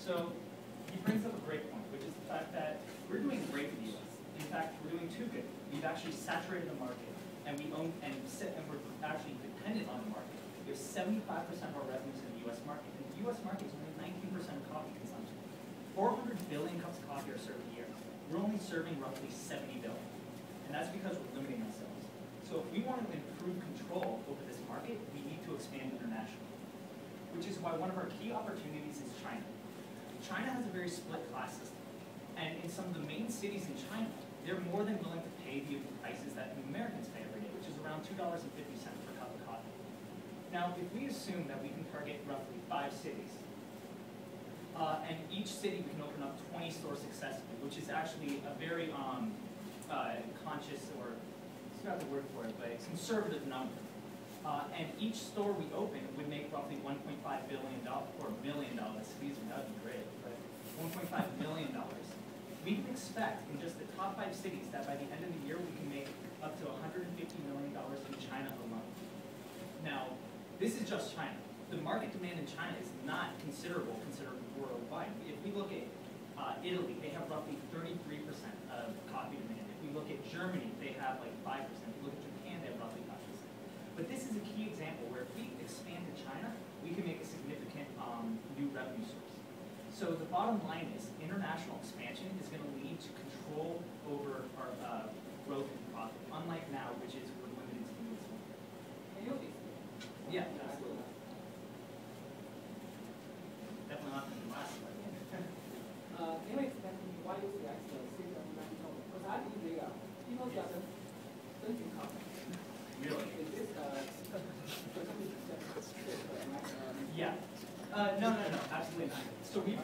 So he brings up a great point, which is the fact that we're doing great in the U.S. In fact, we're doing too good. We've actually saturated the market, and we own and we're actually dependent on the market. We have 75% of our revenues in the U.S. market, and the U.S. market is only 19% of coffee consumption. 400 billion cups of coffee are served a year. We're only serving roughly 70 billion, and that's because we're limiting ourselves. So if we want to improve control over this market, we need to expand internationally, which is why one of our key opportunities is China. China has a very split class system, and in some of the main cities in China, they're more than willing to pay the prices that Americans pay every day, which is around $2.50 per cup of coffee. Now, if we assume that we can target roughly 5 cities, and each city we can open up 20 stores successfully, which is actually a very conscious, or it's not the word for it, but it's conservative number. And each store we open would make roughly $1.5 billion, or $1 million, excuse me, that would be great, but $1.5 million. We can expect in just the top 5 cities that by the end of the year we can make up to $150 million in China alone. Now, this is just China. The market demand in China is not considerable worldwide. If we look at Italy, they have roughly 33% of coffee demand. If we look at Germany, they have like 5%. If we look at Japan, they have roughly 5%. But this is a key example where if we expand to China, we can make a significant new revenue source. So the bottom line is international expansion is going to lead to control over our growth and profit, unlike now, which is we're limited to the US market. Can you explain? Yeah, absolutely. Definitely not in the last one. Can you explain to me why you select the city of Lanzhou? Because I think they are people just drinking coffee. Really? Is this Yeah. No, absolutely not. So we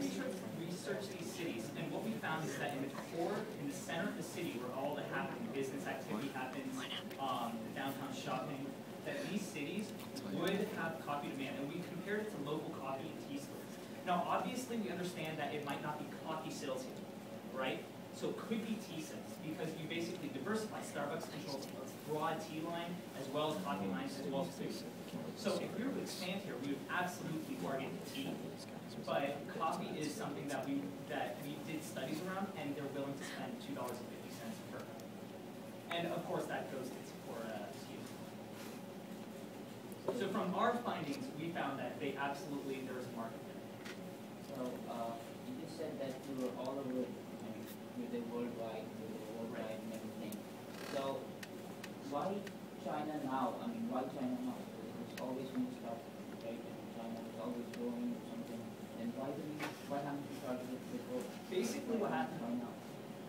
researched these cities, and what we found is that in the core, in the center of the city, where all the happening business activity happens, the downtown shopping, that these cities would have coffee demand, and we compared it to local coffee and tea stores. Now, obviously, we understand that it might not be coffee sales here, right? So it could be tea sales, because you basically diversify. Starbucks controls a broad tea line, as well as coffee lines, as well as food. So if we were to expand here, we would absolutely target tea. But coffee is something that we did studies around, and they're willing to spend $2.50 per cup. And of course, that goes to for tea. So from our findings, we found that there is a market there. So you just said that you were all over, with the worldwide and everything. So why China now? Why China now? It's always been stuff, right? China was always growing or something. And why haven't you started it before? Basically, what happened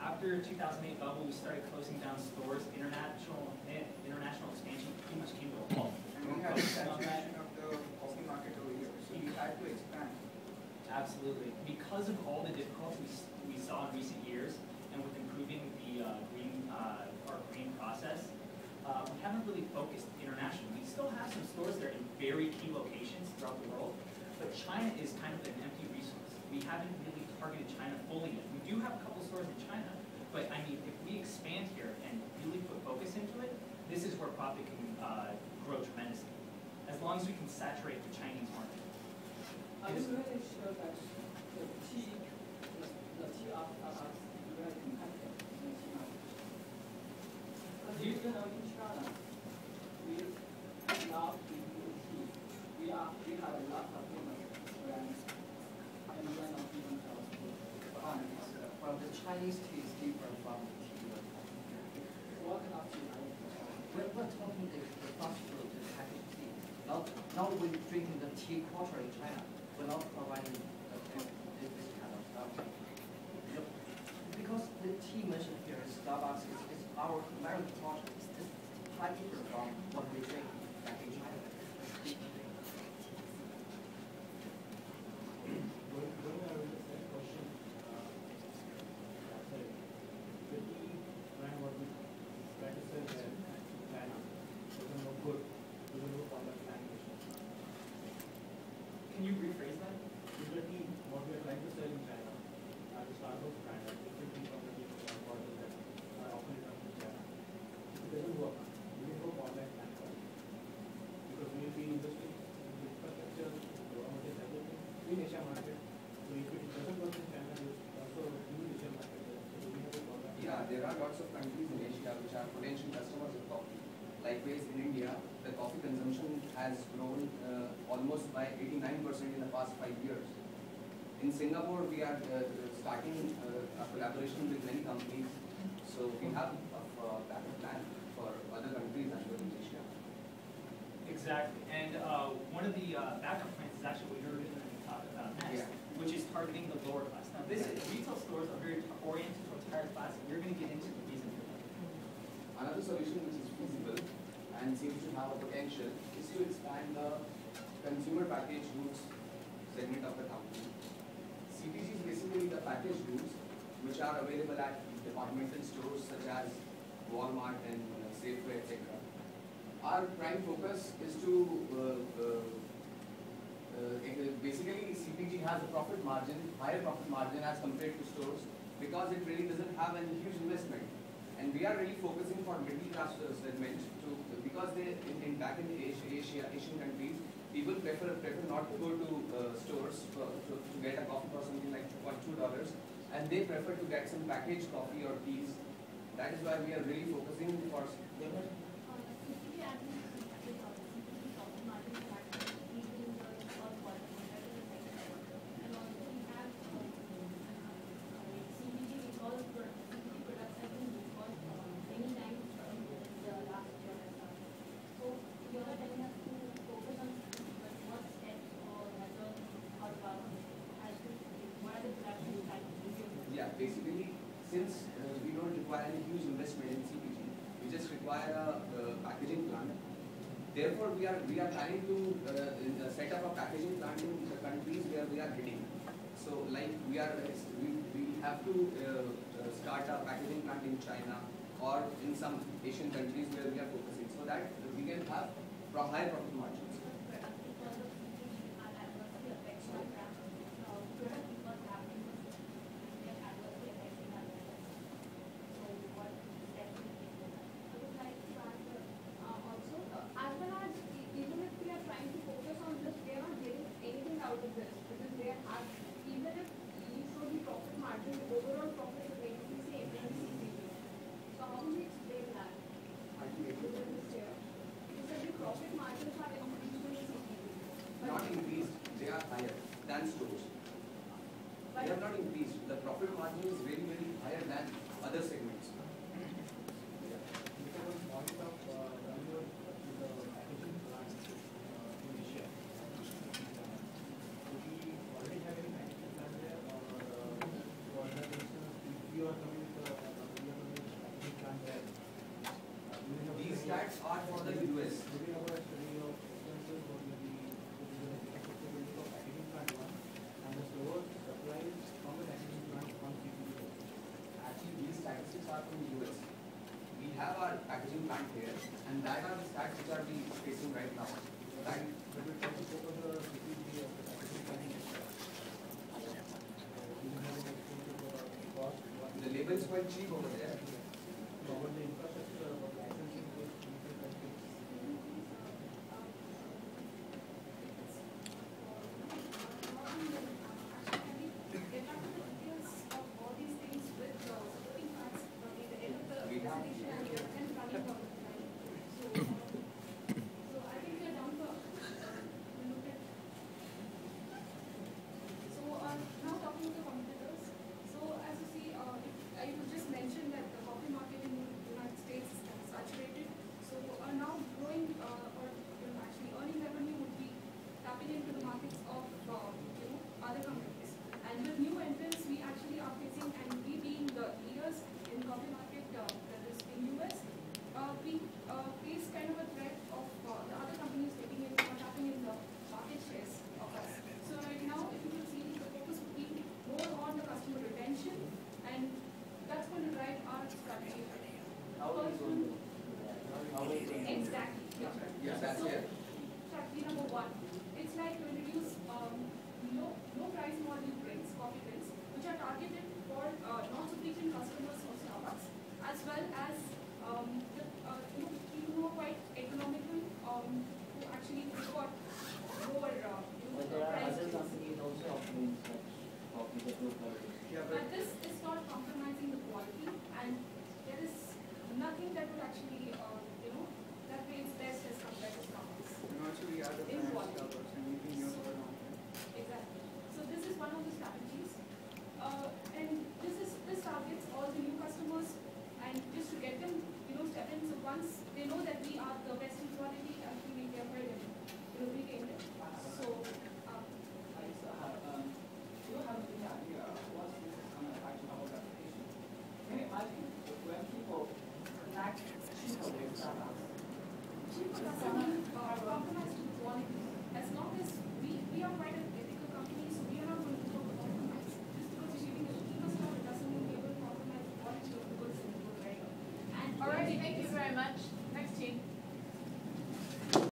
after 2008 bubble, we started closing down stores. International expansion pretty much came to a halt. And we had a saturation of the coffee market over here, so we had to expand. Absolutely. Because of all the difficulties we saw in recent years, and with improving the our green process, we haven't really focused internationally. We still have some stores that are in very key locations throughout the world, but China is kind of an empty resource. We haven't really targeted China fully yet. We do have a couple stores in China, but if we expand here and really put focus into it, this is where profit can grow tremendously, as long as we can saturate the Chinese market. Are you really sure that the tea of Starbucks is very competitive in the tea market? Because in China, we love to do tea. We have a lot of famous brands, and one of even else Well, the Chinese tea is different from the tea. what kind of tea are you? We're talking the fast food, the packaged tea. Not when drinking the tea culture in China. We're not providing this kind of stuff. Because the tea mentioned here is Starbucks is our American product. It's quite different from what we drink back in China. Going on with the same question, the tea brand what we try to sell there in China doesn't look good, doesn't look on the plantation. Can you rephrase that? Is there are lots of countries in Asia which are potential customers of coffee. Likewise, in India, the coffee consumption has grown almost by 89% in the past 5 years. In Singapore, we are starting a collaboration with many companies. So we have a backup plan for other countries as well in Asia. Exactly, and one of the backup plans is actually what you're going to talk about next, which is targeting the lower class. Now, retail stores are very oriented towards higher class, and you're going to get into the reason for that. Another solution which is feasible and seems to have a potential is to expand the consumer packaged goods segment of the company. CPG is basically the packaged goods which are available at departmental stores such as Walmart and Safeway, etc. Our prime focus is to basically CPG has a profit margin, higher profit margin as compared to stores because it really doesn't have a huge investment. And we are really focusing for middle class segment because back in Asian countries, people prefer not to go to stores to get a coffee for something like $2, and they prefer to get some packaged coffee or teas. That is why we are really focusing for. Basically, since we don't require any huge investment in CPG, we just require a packaging plant. Therefore, we are planning to set up a packaging plant in the countries where we are hitting. So, like we have to start a packaging plant in China or in some Asian countries where we are focusing, so that we can have higher profit margins. Not increased, they are higher than stores. They have not increased. The profit margin is very, very higher than other segments. These stats are for the US. Actually, these statistics are from the US. We have our packaging plant here, and that are the stats which are we facing right now. That the label is quite cheap over there. Exactly. Yes, that's it. Strategy number one, it's like to introduce low price model drinks, coffee drinks, which are targeted for non-sufficient customers of Starbucks, as well as people who are quite economical, who actually prefer lower But there are price other drinks. companies also offering such coffee that low quality. Yeah, But this is not compromising the quality, and actually